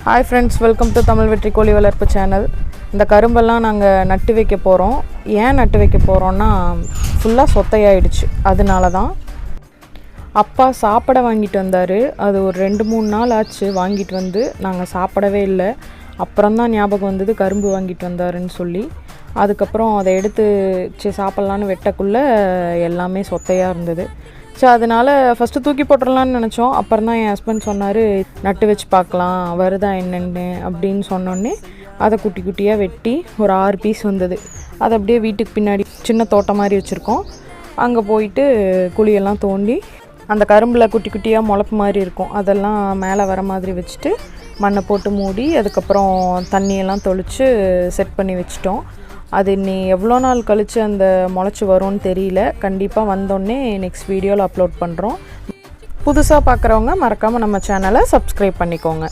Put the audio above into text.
Hi friends, welcome to Tamil Vetri Koli Valarpu channel. இந்த கரும்பெல்லாம் நாங்கள் நட்டு வைக்க போகிறோம். ஏன் நட்டு வைக்க போகிறோன்னா ஃபுல்லாக சொத்தையாயிடுச்சு. அதனால தான் அப்பா சாப்பிட வாங்கிட்டு வந்தார். அது ஒரு 2-3 நாள் ஆச்சு வாங்கிட்டு வந்து. நாங்கள் சாப்பிடவே இல்லை. அப்புறம் தான் ஞாபகம் வந்தது கரும்பு வாங்கிட்டு வந்தாருன்னு சொல்லி. அதுக்கப்புறம் அதை எடுத்து சாப்பிட்லான்னு வெட்டக்குள்ளே எல்லாமே சொத்தையாக இருந்தது. ஸோ அதனால் ஃபஸ்ட்டு தூக்கி போட்டுடலான்னு நினச்சோம். அப்புறம் தான் என் ஹஸ்பண்ட் சொன்னார், நட்டு வச்சு பார்க்கலாம் வருதா என்னென்னு அப்படின்னு சொன்னோடனே அதை குட்டி குட்டியாக வெட்டி ஒரு 6 பீஸ் வந்தது. அதை அப்படியே வீட்டுக்கு பின்னாடி சின்ன தோட்டம் மாதிரி வச்சுருக்கோம். அங்கே போயிட்டு குழியெல்லாம் தோண்டி அந்த கரும்பில் குட்டி குட்டியாக முளப்பு மாதிரி இருக்கும், அதெல்லாம் மேலே வர மாதிரி வச்சுட்டு மண்ணை போட்டு மூடி அதுக்கப்புறம் தண்ணியெல்லாம் தொளித்து செட் பண்ணி வச்சிட்டோம். அது இன்னி எவ்வளோ நாள் கழித்து அந்த முளைச்சி வரும்னு தெரியல. கண்டிப்பாக வந்தோடனே நெக்ஸ்ட் வீடியோவில் அப்லோட் பண்ணுறோம். புதுசாக பார்க்குறவங்க மறக்காமல் நம்ம சேனலை சப்ஸ்கிரைப் பண்ணிக்கோங்க.